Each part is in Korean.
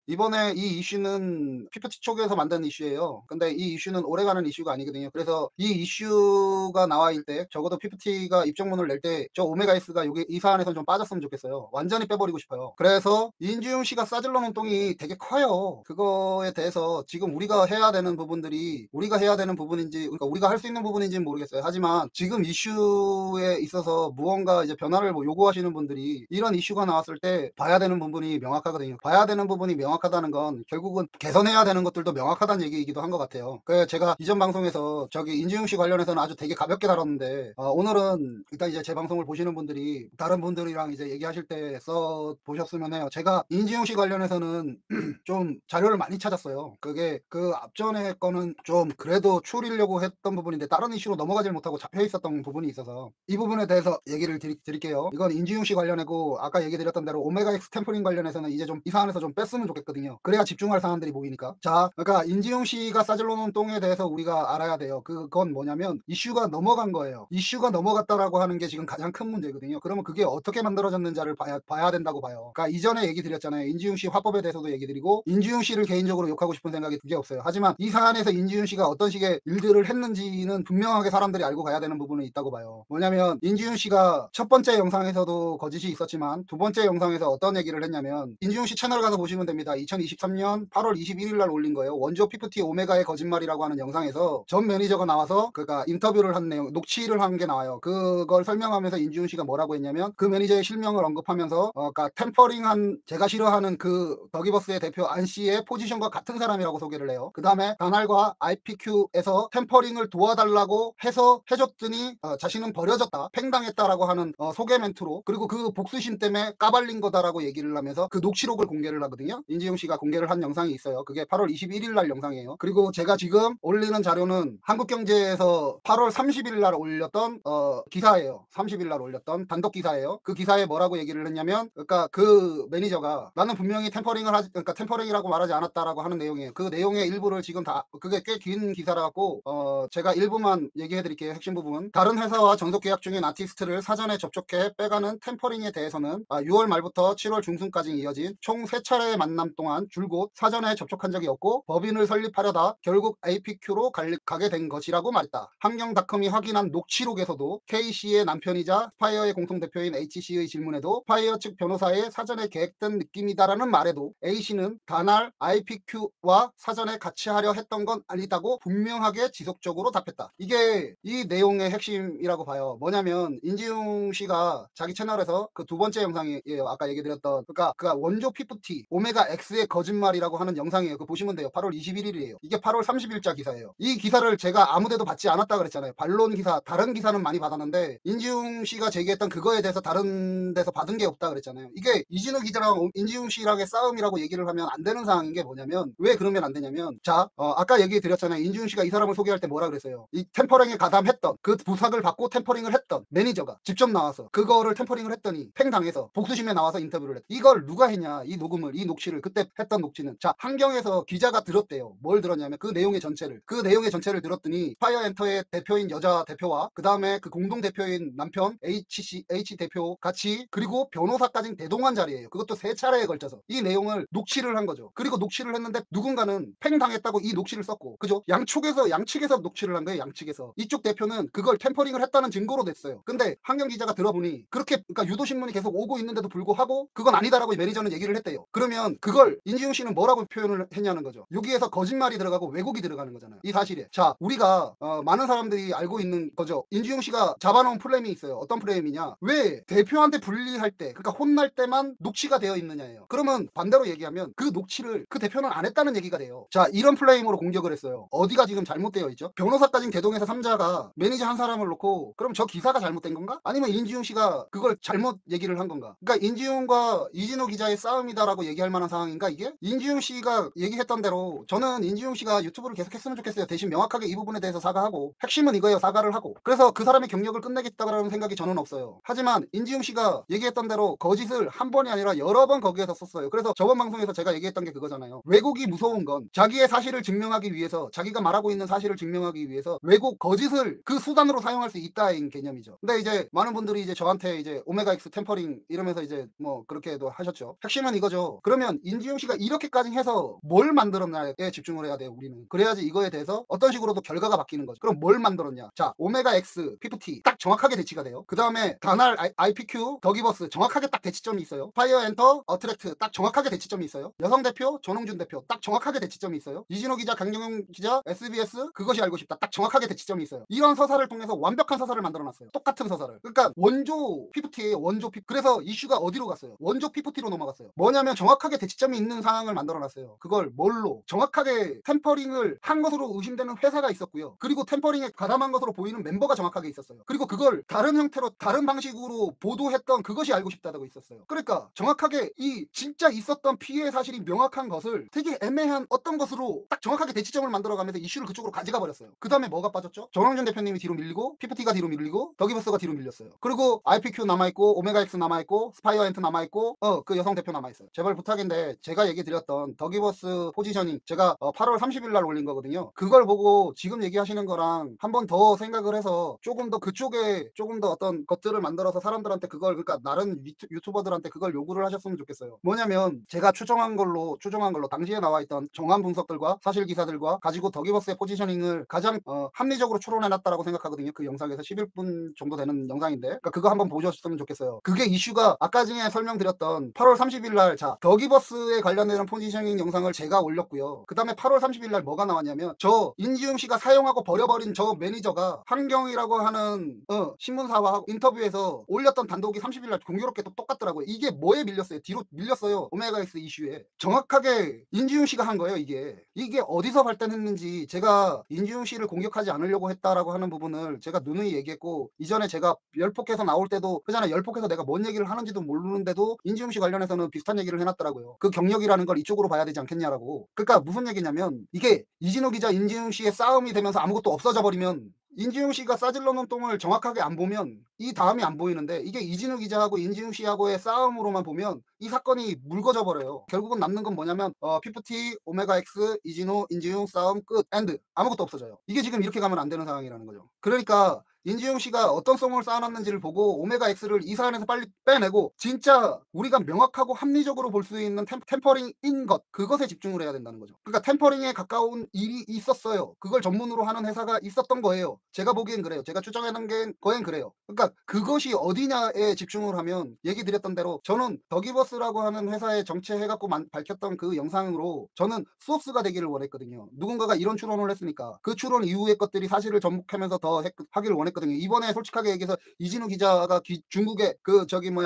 이번에 이 이슈는 피프티 쪽에서 만든 이슈예요. 근데 이 이슈는 오래가는 이슈가 아니거든요. 그래서 이 이슈가 나와일 때 적어도 피프티가 입장문을 낼 때 저 오메가S가 요게 이 사안에선 좀 빠졌으면 좋겠어요. 완전히 빼버리고 싶어요. 그래서 인지용 씨가 싸질러 놓은 똥이 되게 커요. 그거에 대해서 지금 우리가 해야 되는 부분인지, 그러니까 우리가 할 수 있는 부분인지는 모르겠어요. 하지만 지금 이슈에 있어서 무언가 이제 변화를 뭐 요구하시는 분들이 이런 이슈가 나왔을 때 봐야 되는 부분이 명확하거든요. 봐야 되는 부분이 명확하다는 건 결국은 개선해야 되는 것들도 명확하다는 얘기이기도 한 것 같아요. 그래서 제가 이전 방송에서 저기 인지용 씨 관련해서는 아주 되게 가볍게 다뤘는데, 오늘은 일단 이제 제 방송을 보시는 분들이 다른 분들이랑 이제 얘기하실 때 써 보셨으면 해요. 제가 인지용 씨 관련해서는 좀 자료를 많이 찾았어요. 그게 그 앞전에 거는 좀 그래도 추리려고 했던 부분인데 다른 이슈로 넘어가질 못하고 잡혀 있었던 부분이 있어서 이 부분에 대해서 얘기를 드릴게요. 이건 인지용 씨 관련이고, 아까 얘기 드렸던 대로 오메가 X 템퍼링 관련해서는 이제 좀 이 사안에서 좀 뺐으면 좋겠거든요. 그래야 집중할 사안들이 보이니까. 자, 그러니까 인지용 씨가 싸질러 놓은 똥에 대해서 우리가 알아야 돼요. 그건 뭐냐면 이슈가 넘어간 거예요. 이슈가 넘어갔다라고 하는 게 지금 가장 큰 문제거든요. 그러면 그게 어떻게 만들어졌는지를 봐야 된다고 봐요. 그러니까 이전에 얘기 드렸잖아요. 인지용 씨 화법에 대해서도 얘기 드리고, 인지용 씨를 개인적으로 욕하고 싶은 생각이 그게 없어요. 하지만 이 사안에서 인지용 씨가 어떤 식의 일들을 했는지는 분명하게 사람들이 알고 가야 되는 부분은 있다고 봐요. 뭐냐면 인지용 씨가 첫 번째 영상에서도 거짓이 있었지만 두 번째 영상에서 어떤 얘기를 했냐면, 인지용 씨 채널 가서 보시면 됩니다. 2023년 8월 21일 날 올린 거예요. 원조 피프티 오메가의 거짓말이라고 하는 영상에서 전 매니저가 나와서 그러니까 인터뷰를 한 내용, 녹취를 한 게 나와요. 그걸 설명하면서 인지용 씨가 뭐라고 했냐면, 그 매니저의 실명을 언급하면서 그러니까 템퍼링한, 제가 싫어하는 그 더기버스의 대표 안 씨의 포지션과 같은 사람이라고 소개를 해요. 그 다음에 다날과 IPQ에서 템퍼링을 도와달라고 해서 해줬더니 자신은 버려졌다, 팽당했다라고 하는 소개 멘트로, 그리고 그 복수심 때문에 까발린 거다라고 얘기를 하면서 그 녹취록을 공개를 하거든요. 인지용 씨가 공개를 한 영상이 있어요. 그게 8월 21일 날 영상이에요. 그리고 제가 지금 올리는 자료는 한국경제에서 8월 30일 날 올렸던 기사예요. 30일 날 올렸던 단독 기사예요. 그 기사에 뭐라고 얘기를 했냐면, 그러니까 그 매니저가 나는 분명히 템퍼링을 하지, 그러니까 템퍼링이라고 말하지 않았다라고 하는 내용이에요. 그 내용의 일부를 지금 다, 그게 꽤 긴 기사라 갖고 제가 일부만 얘기해 드릴게요. 핵심 부분. 다른 회사와 전속 계약 중인 아티스트를 사전에 접촉해 빼가는 템퍼링에 대해서는 6월 말부터 7월 중순까지 이어진 총 3차례의 만남 동안 줄곧 사전에 접촉한 적이 없고 법인을 설립하려다 결국 APQ로 가게 된 것이라고 말했다. 환경닷컴이 확인한 녹취록에서도 K씨의 남편이자 스파이어의 공통대표인 H씨의 질문에도 스파이어 측 변호사의 사전에 계획된 느낌이다라는 말에도 A씨는 다날 IPQ와 사전에 같이 하려 했던 건 아니다고 분명하게 지속적으로 답했다. 이게 이 내용의 핵심이라고 봐요. 뭐냐면 인지용 씨가 자기 채널에서 그 두 번째 영상이에요. 아까 얘기 드렸던, 그러니까 원조 피프티 오메가 X의 거짓말이라고 하는 영상이에요. 그거 보시면 돼요. 8월 21일이에요. 이게 8월 30일자 기사예요. 이 기사를 제가 아무데도 받지 않았다 그랬잖아요. 반론 기사, 다른 기사는 많이 받았는데 인지용 씨가 제기했던 그거에 대해서 다른 데서 받은 게 없다 그랬잖아요. 이게 이진우 기자랑 인지용 씨랑의 싸움이라고 얘기를 하면 안 되는 상황인 게 뭐냐면, 왜 그러면 안 되냐면, 자, 아까 얘기 드렸잖아요. 인지용 씨가 이 사람을 소개할 때 뭐라 그랬어요. 이 템퍼링에 가담했던, 그 부삭을 받고 템퍼링을 했던 매니저가 직접 나와서 그거를 템퍼링을 했더니 팽당해서 복수심에 나와서 인터뷰를 했다. 이걸 누가 했냐, 이 녹음을, 이 녹취를, 그때 했던 녹취는. 자, 한경에서 기자가 들었대요. 뭘 들었냐면 그 내용의 전체를 들었더니 파이어엔터의 대표인 여자 대표와 그 다음에 그 공동 대표인 남편 H 대표 같이, 그리고 변호사까지 대동한 자리예요. 그것도 3차례에 걸쳐서 이 내용을 녹취를 한 거죠. 그리고 녹취를 했는데 누군가는 팽당했다고 이 녹취를 썼고, 그죠? 양측에서 녹취를 한 거예요. 양측에서. 이쪽 대표는 그걸 템퍼링을 했다는 증거로 냈어요. 근데 한경 기자가 들어보니 그렇게, 그러니까 유도신문이 계속 오고 있는데도 불구하고 그건 아니다라고 매니저는 얘기를 했대요. 그러면 그걸 인지용 씨는 뭐라고 표현을 했냐는 거죠. 여기에서 거짓말이 들어가고 왜곡이 들어가는 거잖아요. 이 사실에. 자, 우리가 많은 사람들이 알고 있는 거죠. 인지용 씨가 잡아놓은 프레임이 있어요. 어떤 프레임이냐, 왜 대표한테 불리할 때, 그러니까 혼날 때만 녹취가 되어 있느냐예요. 그러면 반대로 얘기하면 그 녹취를 그 대표는 안 했다는 얘기가 돼요. 자, 이런 플레임으로 공격을 했어요. 어디가 지금 잘못되어 있죠? 변호사까지 대동해서 3자가 매니저 한 사람을 놓고, 그럼 저 기사가 잘못된 건가? 아니면 인지용 씨가 그걸 잘못 얘기를 한 건가? 그러니까 인지용과 이진호 기자의 싸움이다라고 얘기할 만한 상황인가 이게? 인지용 씨가 얘기했던 대로 저는 인지용 씨가 유튜브를 계속 했으면 좋겠어요. 대신 명확하게 이 부분에 대해서 사과하고, 핵심은 이거예요. 사과를 하고. 그래서 그 사람의 경력을 끝내겠다라는 생각이 저는 없어요. 하지만 인지용 씨가 얘기했던 대로 거짓을 한 번이 아니라 여러 번 거기에서 썼어요. 그래서 저번 방송에서 제가 얘기했던 게 그거잖아요. 왜곡이 무서운 건 자기의 사실을 증명하기 위해서, 자기가 말하고 있는 사실을 증명하기 위해서 왜곡, 거짓을 그 수단으로 사용할 수 있다인 개념이죠. 근데 이제 많은 분들이 이제 저한테 이제 오메가 X 템퍼링 이러면서 이제 뭐 그렇게도 하셨죠. 핵심은 이거죠. 그러면 인지용 씨가 이렇게까지 해서 뭘 만들었냐에 집중을 해야 돼요, 우리는. 그래야지 이거에 대해서 어떤 식으로도 결과가 바뀌는 거죠. 그럼 뭘 만들었냐? 자, 오메가 X, PFT 딱 정확하게 대치가 돼요. 그 다음에 다날 IPQ, 더기버스 정확하게 딱 대치점이 있어요. 파이어 엔터, 어트랙트 딱 정확하게 대치점이 있어요. 여성 대표, 전홍준 대표 딱 정확하게 대치점이 있어요. 이진호 기자, 강경영 기자, SBS 그것이 알고 싶다 딱 정확하게 대치점이 있어요. 이런 서사를 통해서 완벽한 서사를 만들어놨어요. 똑같은 서사를. 그러니까 원조 PFT예요. 원조 PFT. 그래서 이슈가 어디로 갔어요? 원조 PFT로 넘어갔어요. 뭐냐면 정확하게 대치점이 있는 상황을 만들어놨어요. 그걸 뭘로? 정확하게 템퍼링을 한 것으로 의심되는 회사가 있었고요. 그리고 템퍼링에 가담한 것으로 보이는 멤버가 정확하게 있었어요. 그리고 그걸 다른 형태로 다른 방식으로 보도했던 그것이 알고 싶다고 있었어요. 그러니까 정확하게 이 진짜 있었던 피해 사실이 명확한 것을 되게 애매한 어떤 것으로 딱 정확하게 대치점을 만들어가면서 이슈를 그쪽으로 가져가 버렸어요. 그 다음에 뭐가 빠졌죠? 정영준 대표님이 뒤로 밀리고 PFT가 뒤로 밀리고 더기버스가 뒤로 밀렸어요. 그리고 IPQ 남아있고 오메가 X 남아있고 스파이어 엔트 남아있고 그 여성 대표 남아있어요. 제발 부탁인데 제가 얘기 드렸던 더기버스 포지셔닝 제가 8월 30일 날 올린 거거든요. 그걸 보고 지금 얘기하시는 거랑 한 번 더 생각을 해서 조금 더 그쪽에 조금 더 어떤 것들을 만들어서 사람들한테 그걸 그러니까 다른 유튜버들한테 그걸 요구를 하셨으면 좋겠어요. 뭐냐면 제가 추정한 걸로 당시에 나와있던 정황 분석들과 사실 기사들과 가지고 더기버스의 포지셔닝을 가장 합리적으로 추론해놨다라고 생각하거든요. 그 영상에서 11분 정도 되는 영상인데 그러니까 그거 한번 보셨으면 좋겠어요. 그게 이슈가 아까 전에 설명드렸던 8월 30일 날 자 더기버스에 관련된 포지셔닝 영상을 제가 올렸고요. 그 다음에 8월 30일 날 뭐가 나왔냐면 저 인지용 씨가 사용하고 버려버린 저 매니저가 환경이라고 하는 신문사와 인터뷰에서 올렸던 단독이 30일 날 공교롭게 또 똑같더라고요. 이게 뭐에 밀렸어요? 뒤로 밀렸어요. 오메가 X 이슈에. 정확하게 인지용 씨가 한 거예요. 이게 어디서 발단했는지 제가 인지용 씨를 공격하지 않으려고 했다라고 하는 부분을 제가 누누이 얘기했고 이전에 제가 열폭해서 나올 때도 그잖아 열폭해서 내가 뭔 얘기를 하는지도 모르는데도 인지용 씨 관련해서는 비슷한 얘기를 해놨더라고요. 그 경력이라는 걸 이쪽으로 봐야 되지 않겠냐라고. 그러니까 무슨 얘기냐면 이게 이진호 기자 인지용 씨의 싸움이 되면서 아무것도 없어져 버리면 인지용 씨가 싸질러 놓은 똥을 정확하게 안 보면 이 다음이 안 보이는데 이게 이진우 기자하고 인지용 씨하고의 싸움으로만 보면 이 사건이 묽어져 버려요. 결국은 남는 건 뭐냐면 PFT, 오메가 X, 이진우, 인지용 싸움 끝 엔드 아무것도 없어져요. 이게 지금 이렇게 가면 안 되는 상황이라는 거죠. 그러니까 인지용 씨가 어떤 송을 쌓아놨는지를 보고 오메가 X를 이 사안에서 빨리 빼내고 진짜 우리가 명확하고 합리적으로 볼 수 있는 템퍼링인 것 그것에 집중을 해야 된다는 거죠. 그러니까 템퍼링에 가까운 일이 있었어요. 그걸 전문으로 하는 회사가 있었던 거예요. 제가 보기엔 그래요. 제가 추정해놓은 거엔 그래요. 그러니까 그것이 어디냐에 집중을 하면 얘기 드렸던 대로 저는 더기버스라고 하는 회사에 정체해갖고 밝혔던 그 영상으로 저는 소스가 되기를 원했거든요. 누군가가 이런 추론을 했으니까 그 추론 이후의 것들이 사실을 접목하면서 더 하기를 원했거든요. 이번에 솔직하게 얘기해서 이진우 기자가 중국에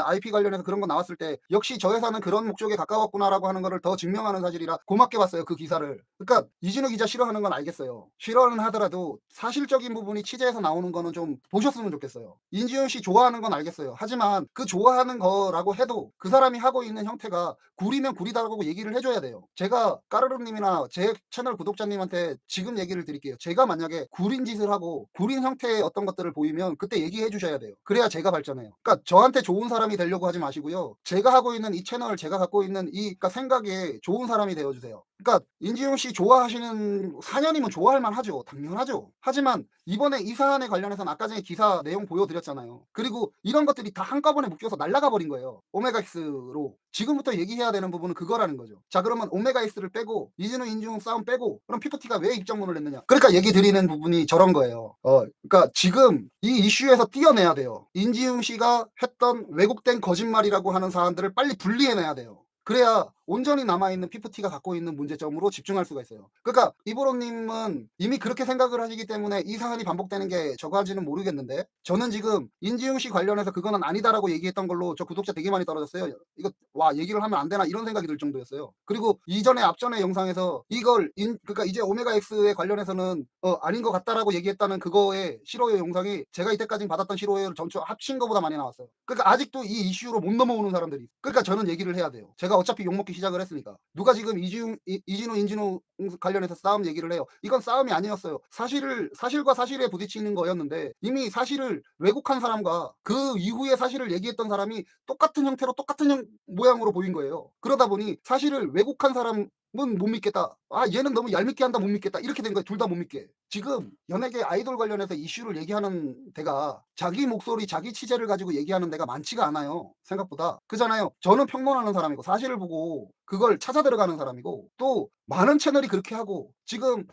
IP 관련해서 그런 거 나왔을 때 역시 저 회사는 그런 목적에 가까웠구나라고 하는 거를 더 증명하는 사실이라 고맙게 봤어요. 그 기사를. 그러니까 이진우 기자 싫어하는 건 알겠어요. 싫어는 하더라도 사실적인 부분이 취재에서 나오는 거는 좀 보셨으면 좋겠어요. 인지용 씨 좋아하는 건 알겠어요. 하지만 그 좋아하는 거라고 해도 그 사람이 하고 있는 형태가 구리면 구리다라고 얘기를 해줘야 돼요. 제가 까르르님이나 제 채널 구독자님한테 지금 얘기를 드릴게요. 제가 만약에 구린 짓을 하고 구린 형태의 어떤 것들을 보이면 그때 얘기해 주셔야 돼요. 그래야 제가 발전해요. 그러니까 저한테 좋은 사람이 되려고 하지 마시고요. 제가 하고 있는 이 채널, 제가 갖고 있는 그러니까 생각에 좋은 사람이 되어주세요. 그러니까 인지용 씨 좋아하시는 4년이면 좋아할 만하죠. 당연하죠. 하지만 이번에 이 사안에 관련해서는 아까 전에 기사 내용 보여드렸잖아요. 그리고 이런 것들이 다 한꺼번에 묶여서 날아가 버린 거예요. 오메가 X로. 지금부터 얘기해야 되는 부분은 그거라는 거죠. 자 그러면 오메가 X를 빼고 이진우 인지용 싸움 빼고 그럼 PFT가 왜 입장문을 냈느냐. 그러니까 얘기 드리는 부분이 저런 거예요. 그러니까 지금 이 이슈에서 띄어내야 돼요. 인지용 씨가 했던 왜곡된 거짓말이라고 하는 사안들을 빨리 분리해내야 돼요. 그래야 온전히 남아있는 PFT가 갖고 있는 문제점으로 집중할 수가 있어요. 그러니까 이보로님은 이미 그렇게 생각을 하시기 때문에 이 사안이 반복되는 게 저거지는 모르겠는데 저는 지금 인지용 씨 관련해서 그거는 아니다라고 얘기했던 걸로 저 구독자 되게 많이 떨어졌어요. 이거 얘기를 하면 안 되나 이런 생각이 들 정도였어요. 그리고 앞전에 영상에서 이걸 그러니까 이제 오메가 X에 관련해서는 아닌 것 같다라고 얘기했다는 그거의 싫어요 영상이 제가 이때까지 받았던 싫어요를 전체 합친 것보다 많이 나왔어요. 그러니까 아직도 이 이슈로 못 넘어오는 사람들이 그러니까 저는 얘기를 해야 돼요. 제가 어차피 욕먹기 시작을 했으니까 누가 지금 이진우 인진우 관련해서 싸움 얘기를 해요. 이건 싸움이 아니었어요. 사실과 사실에 부딪히는 거였는데 이미 사실을 왜곡한 사람과 그 이후에 사실을 얘기했던 사람이 똑같은 형태로 똑같은 모양으로 보인 거예요. 그러다 보니 사실을 왜곡한 사람 넌 못 믿겠다. 아 얘는 너무 얄밉게 한다 못 믿겠다. 이렇게 된 거예요. 둘 다 못 믿게. 지금 연예계 아이돌 관련해서 이슈를 얘기하는 데가 자기 목소리 자기 취재를 가지고 얘기하는 데가 많지가 않아요 생각보다. 그잖아요. 저는 평론하는 사람이고 사실을 보고 그걸 찾아 들어가는 사람이고 또 많은 채널이 그렇게 하고 지금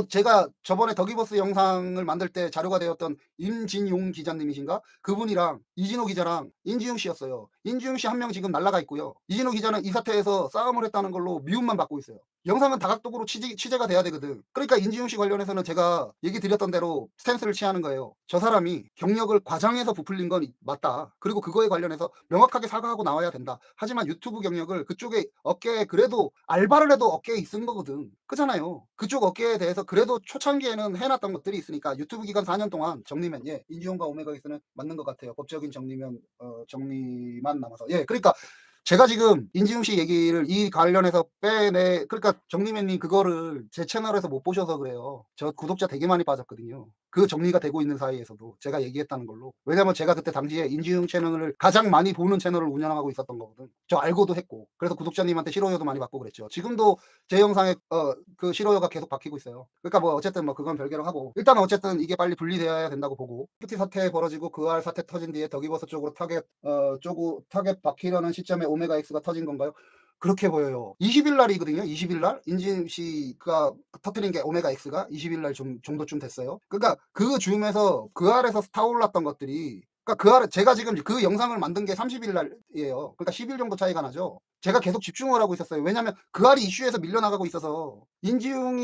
제가 저번에 더기버스 영상을 만들 때 자료가 되었던 임진용 기자님이신가? 그분이랑 이진호 기자랑 인지용 씨였어요. 인지용 씨 한 명 지금 날라가 있고요. 이진호 기자는 이 사태에서 싸움을 했다는 걸로 미움만 받고 있어요. 영상은 다각도로 취재가 돼야 되거든. 그러니까 인지용 씨 관련해서는 제가 얘기 드렸던 대로 스탠스를 취하는 거예요. 저 사람이 경력을 과장해서 부풀린 건 맞다. 그리고 그거에 관련해서 명확하게 사과하고 나와야 된다. 하지만 유튜브 경력을 그쪽에 어깨에 그래도 알바를 해도 어깨에 있은 거거든. 그잖아요. 그쪽 어깨에 대해서 그래도 초창기에는 해놨던 것들이 있으니까 유튜브 기간 4년 동안 정리면 예 인지용과 오메가엑스는 맞는 것 같아요. 법적인 정리면 정리만 남아서 예 그러니까 제가 지금 인지용 씨 얘기를 이 관련해서 그러니까 정리맨님 그거를 제 채널에서 못 보셔서 그래요. 저 구독자 되게 많이 빠졌거든요. 그 정리가 되고 있는 사이에서도 제가 얘기했다는 걸로. 왜냐면 제가 그때 당시에 인지용 채널을 가장 많이 보는 채널을 운영하고 있었던 거거든. 저 알고도 했고. 그래서 구독자님한테 싫어요도 많이 받고 그랬죠. 지금도 제 영상에 그 싫어요가 계속 박히고 있어요. 그러니까 뭐 어쨌든 뭐 그건 별개로 하고 일단 어쨌든 이게 빨리 분리되어야 된다고 보고 큐티 사태 벌어지고 그알 사태 터진 뒤에 더기버섯 쪽으로 타겟 박히려는 시점에 오메가엑스가 터진 건가요? 그렇게 보여요. 20일 날이거든요. 20일 날 인지임 씨가 터뜨린 게 오메가엑스가 20일 날 정도쯤 됐어요. 그러니까 그 줌에서 그 알에서 타올랐던 것들이 그러니까 그 알에 제가 지금 그 영상을 만든 게 30일 날이에요. 그러니까 10일 정도 차이가 나죠. 제가 계속 집중을 하고 있었어요. 왜냐면 그 알이 이슈에서 밀려나가고 있어서 인지용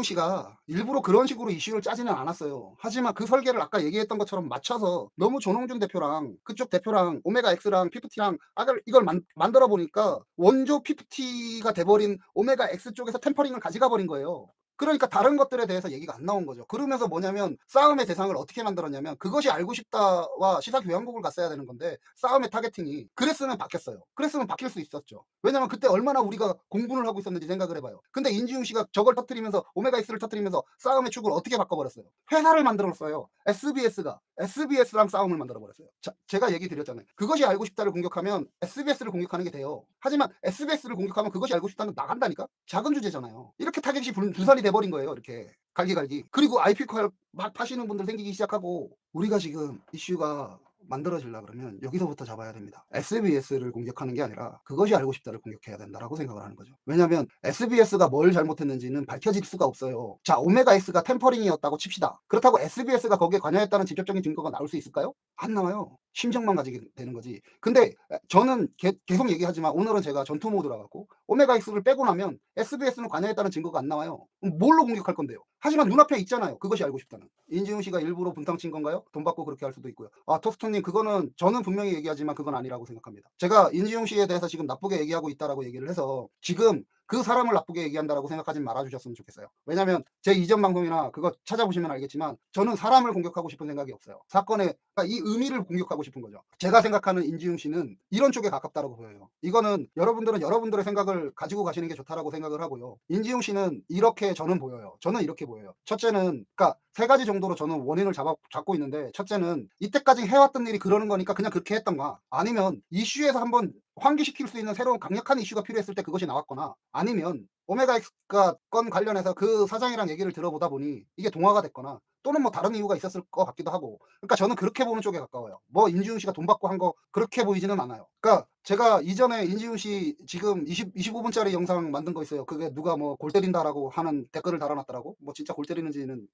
씨가 일부러 그런 식으로 이슈를 짜지는 않았어요. 하지만 그 설계를 아까 얘기했던 것처럼 맞춰서 너무 조농준 대표랑 그쪽 대표랑 오메가엑스랑 피프티랑 이걸 만들어 보니까 원조 피프티가 돼버린 오메가엑스 쪽에서 템퍼링을 가져가 버린 거예요. 그러니까 다른 것들에 대해서 얘기가 안 나온 거죠. 그러면서 뭐냐면 싸움의 대상을 어떻게 만들었냐면 그것이 알고 싶다와 시사교양국을 갔어야 되는 건데 싸움의 타겟팅이 그랬으면 바뀌었어요. 그랬으면 바뀔 수 있었죠. 왜냐면 그때 얼마나 우리가 공분을 하고 있었는지 생각을 해봐요. 근데 인지용 씨가 저걸 터뜨리면서 오메가엑스를 터뜨리면서 싸움의 축을 어떻게 바꿔버렸어요. 회사를 만들었어요. SBS랑 싸움을 만들어버렸어요. 제가 얘기 드렸잖아요. 그것이 알고 싶다를 공격하면 SBS를 공격하는 게 돼요. 하지만 SBS를 공격하면 그것이 알고 싶다는 나간다니까? 작은 주제잖아요. 이렇게 타겟이 분산이 돼버린 거예요. 이렇게 갈기갈기. 그리고 IP컬 막 파시는 분들 생기기 시작하고 우리가 지금 이슈가 만들어지려 그러면 여기서부터 잡아야 됩니다. SBS를 공격하는 게 아니라 그것이 알고 싶다를 공격해야 된다라고 생각을 하는 거죠. 왜냐하면 SBS가 뭘 잘못했는지는 밝혀질 수가 없어요. 자, 오메가X가 템퍼링이었다고 칩시다. 그렇다고 SBS가 거기에 관여했다는 직접적인 증거가 나올 수 있을까요? 안 나와요. 심정만 가지게 되는 거지. 근데 저는 계속 얘기하지만 오늘은 제가 전투 모드라 갖고 오메가X를 빼고 나면 SBS는 관여했다는 증거가 안 나와요. 뭘로 공격할 건데요? 하지만 눈앞에 있잖아요. 그것이 알고 싶다는. 인지훈 씨가 일부러 분탕 친 건가요? 돈 받고 그렇게 할 수도 있고요. 아, 토스토님 그거는 저는 분명히 얘기하지만 그건 아니라고 생각합니다. 제가 인지훈 씨에 대해서 지금 나쁘게 얘기하고 있다라고 얘기를 해서 지금 그 사람을 나쁘게 얘기한다라고 생각하지 말아주셨으면 좋겠어요. 왜냐하면 제 이전 방송이나 그거 찾아보시면 알겠지만 저는 사람을 공격하고 싶은 생각이 없어요. 사건의 그러니까 이 의미를 공격하고 싶은 거죠. 제가 생각하는 인지훈 씨는 이런 쪽에 가깝다라고 보여요. 이거는 여러분들은 여러분들의 생각을 가지고 가시는 게 좋다라고 생각을 하고요. 인지훈 씨는 이렇게 저는 보여요. 저는 이렇게 보여요. 첫째는 그러니까 세 가지 정도로 저는 원인을 잡고 있는데 첫째는 이때까지 해왔던 일이 그러는 거니까 그냥 그렇게 했던가 아니면 이슈에서 한번 환기시킬 수 있는 새로운 강력한 이슈가 필요했을 때 그것이 나왔거나 아니면 오메가엑스가 건 관련해서 그 사장이랑 얘기를 들어보다 보니 이게 동화가 됐거나 또는 뭐 다른 이유가 있었을 것 같기도 하고 그러니까 저는 그렇게 보는 쪽에 가까워요. 뭐 인지훈 씨가 돈 받고 한 거 그렇게 보이지는 않아요. 그러니까 제가 이전에 인지훈 씨 지금 25분짜리 영상 만든 거 있어요. 그게 누가 뭐 골 때린다라고 하는 댓글을 달아놨더라고. 뭐 진짜 골 때리는지는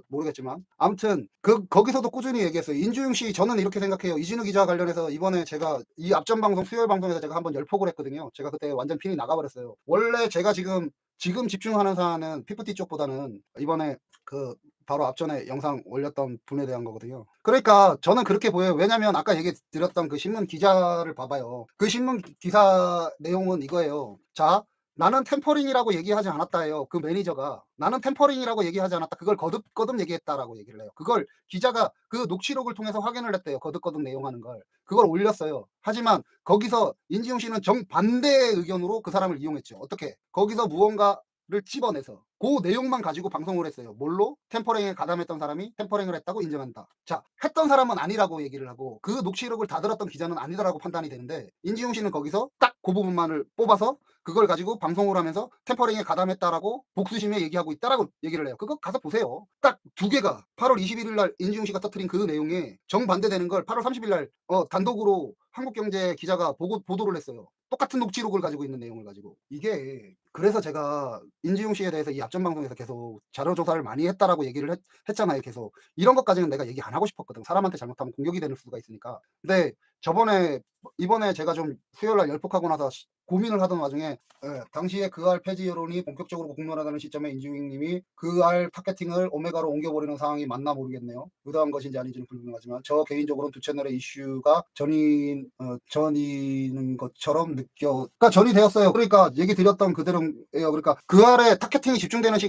모르겠지만 아무튼 거기서도 꾸준히 얘기했어요. 인지훈 씨 저는 이렇게 생각해요. 이진우 기자 관련해서 이번에 제가 이 앞전 방송 수요일 방송에서 제가 한번 열폭을 했거든요. 제가 그때 완전 핀이 나가버렸어요. 원래 제가 지금 집중하는 사안은 피프티 쪽보다는 이번에 그 바로 앞전에 영상 올렸던 분에 대한 거거든요. 그러니까 저는 그렇게 보여요. 왜냐면 아까 얘기 드렸던 그 신문 기자를 봐봐요. 그 신문 기사 내용은 이거예요. 자, 나는 템퍼링이라고 얘기하지 않았다예요. 그 매니저가 나는 템퍼링이라고 얘기하지 않았다. 그걸 거듭거듭 얘기했다라고 얘기를 해요. 그걸 기자가 그 녹취록을 통해서 확인을 했대요. 거듭거듭 내용하는 걸. 그걸 올렸어요. 하지만 거기서 인지용 씨는 정반대의 의견으로 그 사람을 이용했죠. 어떻게? 거기서 무언가 집어내서 그 내용만 가지고 방송을 했어요. 뭘로? 템퍼링에 가담했던 사람이 템퍼링을 했다고 인정한다. 자, 했던 사람은 아니라고 얘기를 하고 그 녹취록을 다 들었던 기자는 아니다라고 판단이 되는데, 인지용 씨는 거기서 딱 그 부분만을 뽑아서 그걸 가지고 방송을 하면서 템퍼링에 가담했다라고 복수심에 얘기하고 있다라고 얘기를 해요. 그거 가서 보세요. 딱 두 개가 8월 21일 날 인지용 씨가 터뜨린 그 내용에 정반대되는 걸 8월 30일 날 단독으로 한국경제 기자가 보도를 했어요. 똑같은 녹취록을 가지고 있는 내용을 가지고. 이게 그래서 제가 인지용 씨에 대해서 이 앞전 방송에서 계속 자료 조사를 많이 했다라고 얘기를 했잖아요. 계속 이런 것까지는 내가 얘기 안 하고 싶었거든. 사람한테 잘못하면 공격이 되는 수가 있으니까. 근데 이번에 제가 좀 수요일 날 열폭하고 나서 고민을 하던 와중에, 당시에 그알 폐지 여론이 본격적으로 공론화되는 시점에 인지용 님이 그알 타겟팅을 오메가로 옮겨버리는 상황이 맞나 모르겠네요. 의도한 것인지 아닌지는 불분명하지만 저 개인적으로는 두 채널의 이슈가 전이는 것처럼 그러니까 전이 되었어요. 그러니까 얘기 드렸던 그대로예요. 그러니까 그알의 타겟팅이 집중되는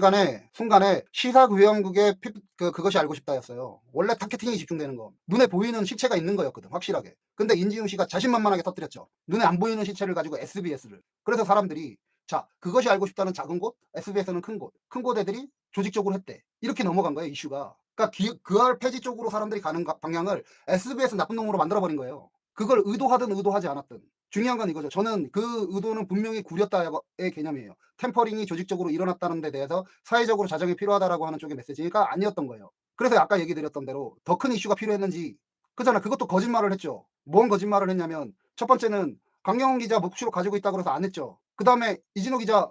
순간에 시사교양국의 그것이 알고 싶다였어요. 원래 타겟팅이 집중되는 거 눈에 보이는 실체가 있는 거였거든, 확실하게. 근데 인지용 씨가 자신만만하게 터뜨렸죠. 눈에 안 보이는 실체를 가지고 SBS를. 그래서 사람들이, 자, 그것이 알고 싶다는 작은 곳, SBS는 큰 곳 애들이 조직적으로 했대. 이렇게 넘어간 거예요, 이슈가. 그러니까 그알 폐지 쪽으로 사람들이 가는 방향을 SBS 나쁜 놈으로 만들어버린 거예요. 그걸 의도하든 의도하지 않았든. 중요한 건 이거죠. 저는 그 의도는 분명히 구렸다의 개념이에요. 템퍼링이 조직적으로 일어났다는 데 대해서 사회적으로 자정이 필요하다라고 하는 쪽의 메시지가 아니었던 거예요. 그래서 아까 얘기 드렸던 대로 더 큰 이슈가 필요했는지, 그잖아. 그것도 거짓말을 했죠. 뭔 거짓말을 했냐면, 첫 번째는 강경훈 기자 녹취록 가지고 있다고 그래서 안 했죠. 그 다음에 이진호 기자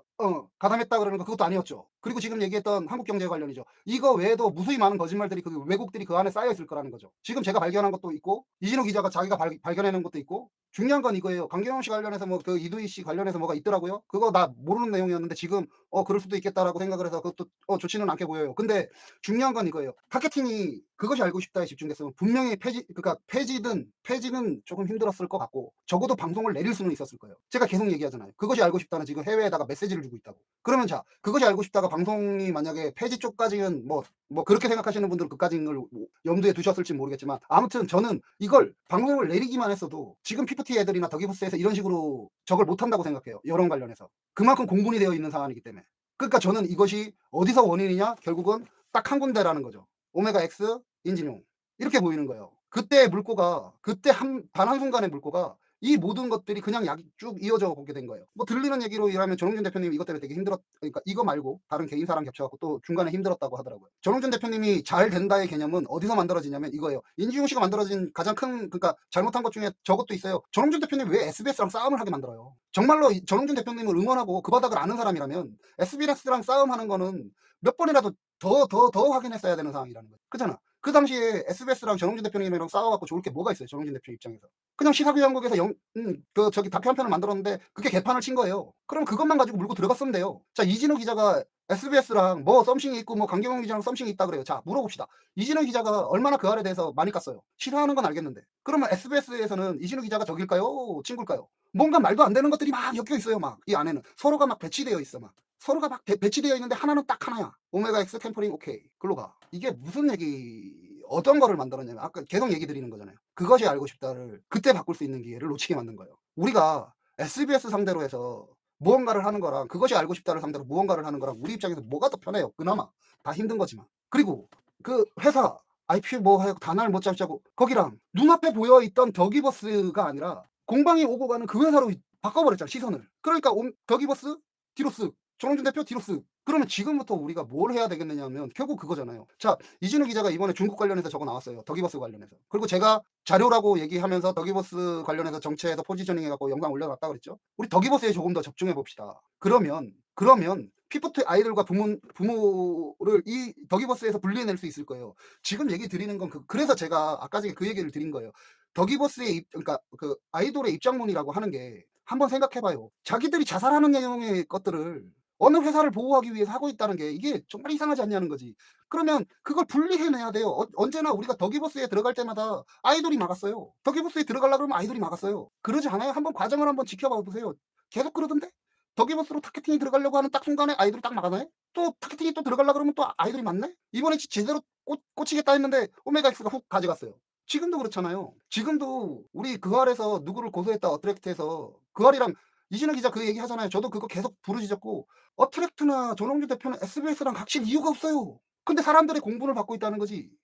가담했다 그러는 거 그것도 아니었죠. 그리고 지금 얘기했던 한국경제 관련이죠. 이거 외에도 무수히 많은 거짓말들이, 그 왜곡들이 그 안에 쌓여 있을 거라는 거죠. 지금 제가 발견한 것도 있고, 이진호 기자가 자기가 발견해낸 것도 있고. 중요한 건 이거예요. 강경훈 씨 관련해서 그 이두희 씨 관련해서 뭐가 있더라고요. 그거 나 모르는 내용이었는데 지금 그럴 수도 있겠다라고 생각을 해서 그것도 좋지는 않게 보여요. 근데 중요한 건 이거예요. 타겟팅이 그것이 알고 싶다에 집중됐으면 분명히 그러니까 폐지는 조금 힘들었을 것 같고, 적어도 방송을 내릴 수는 있었을 거예요. 제가 계속 얘기하잖아요. 그것이 알고 싶다는 지금 해외에다가 메시지를 주고 있다고. 그러면 자, 그것이 알고 싶다가 방송이 만약에 폐지 쪽까지는 뭐 그렇게 생각하시는 분들은 그까지는 걸 염두에 두셨을지 모르겠지만, 아무튼 저는 이걸 방송을 내리기만 했어도 지금 PPT 애들이나 더기부스에서 이런 식으로 적을 못한다고 생각해요. 여론 관련해서. 그만큼 공분이 되어 있는 상황이기 때문에. 그러니까 저는 이것이 어디서 원인이냐, 결국은 딱 한 군데라는 거죠. 오메가 X, 인진용. 이렇게 보이는 거예요. 그때 단 한순간의 물꼬가 이 모든 것들이 그냥 쭉 이어져 보게 된 거예요. 뭐 들리는 얘기로 일하면 전홍준 대표님 이것 때문에 되게 그러니까 이거 말고 다른 개인사랑 겹쳐갖고 또 중간에 힘들었다고 하더라고요. 전홍준 대표님이 잘 된다의 개념은 어디서 만들어지냐면 이거예요. 인지용 씨가 만들어진 가장 큰, 그러니까 잘못한 것 중에 저것도 있어요. 전홍준 대표님 왜 SBS랑 싸움을 하게 만들어요? 정말로 전홍준 대표님을 응원하고 그 바닥을 아는 사람이라면 SBS랑 싸움하는 거는 몇 번이라도 더 확인했어야 되는 상황이라는 거예요. 그잖아. 그 당시에 SBS랑 전홍진 대표님이랑 싸워갖고 좋을 게 뭐가 있어요, 전홍진 대표 입장에서. 그냥 시사교양국에서 다큐 한 편을 만들었는데 그게 개판을 친 거예요. 그럼 그것만 가지고 물고 들어갔으면 돼요. 자, 이진우 기자가 SBS랑 뭐 썸씽이 있고 뭐 강경영 기자랑 썸씽이 있다 그래요. 자, 물어봅시다. 이진우 기자가 얼마나 그 알에 대해서 많이 깠어요? 싫어하는 건 알겠는데. 그러면 SBS에서는 이진우 기자가 적일까요? 친구일까요? 뭔가 말도 안 되는 것들이 막 엮여 있어요. 막 이 안에는 서로가 막 배치되어 있어. 막 서로가 막 배치되어 있는데 하나는 딱 하나야. 오메가 X 템퍼링 오케이. 글로 가. 이게 무슨 어떤 거를 만들었냐면, 아까 계속 얘기 드리는 거잖아요. 그것이 알고 싶다를 그때 바꿀 수 있는 기회를 놓치게 만든 거예요. 우리가 SBS 상대로 해서 무언가를 하는 거랑 그것이 알고 싶다를 상대로 무언가를 하는 거랑 우리 입장에서 뭐가 더 편해요? 그나마 다 힘든 거지만. 그리고 그 회사 IP 뭐 하고 단알 못 잡자고 거기랑 눈앞에 보여 있던 더기버스가 아니라 공방이 오고 가는 그 회사로 바꿔버렸잖아, 시선을. 그러니까 더기버스 뒤로 쓱, 전홍준 대표 뒤로 쓱. 그러면 지금부터 우리가 뭘 해야 되겠느냐 하면 결국 그거잖아요. 자, 이진우 기자가 이번에 중국 관련해서 적어 나왔어요. 더기버스 관련해서. 그리고 제가 자료라고 얘기하면서 더기버스 관련해서 정체에서 포지셔닝 해갖고 영상 올려놨다 그랬죠. 우리 더기버스에 조금 더 집중해 봅시다. 그러면 피프트 아이들과 부모를 이 더기버스에서 분리해낼 수 있을 거예요. 지금 얘기 드리는 건 그래서 제가 아까 전에 그 얘기를 드린 거예요. 더기버스의 그러니까 그 아이돌의 입장문이라고 하는 게, 한번 생각해봐요. 자기들이 자살하는 내용의 것들을 어느 회사를 보호하기 위해서 하고 있다는 게 이게 정말 이상하지 않냐는 거지. 그러면 그걸 분리해내야 돼요. 언제나 우리가 더기버스에 들어갈 때마다 아이돌이 막았어요. 더기버스에 들어가려고 그러면 아이돌이 막았어요. 그러지 않아요? 한번 과정을 한번 지켜봐 보세요. 계속 그러던데? 더기버스로 타겟팅이 들어가려고 하는 딱 순간에 아이돌이 딱 막아내? 또 타겟팅이 또 들어가려고 그러면 또 아이돌이 맞네? 이번에 제대로 꽂히겠다 했는데 오메가엑스가 훅 가져갔어요. 지금도 그렇잖아요. 지금도 우리 그 알에서 누구를 고소했다 어트랙트해서 그 알이랑 이진우 기자 그 얘기 하잖아요. 저도 그거 계속 부르짖었고 어트랙트나 조성주 대표는 SBS랑 각칠 이유가 없어요. 근데 사람들의 공분을 받고 있다는 거지.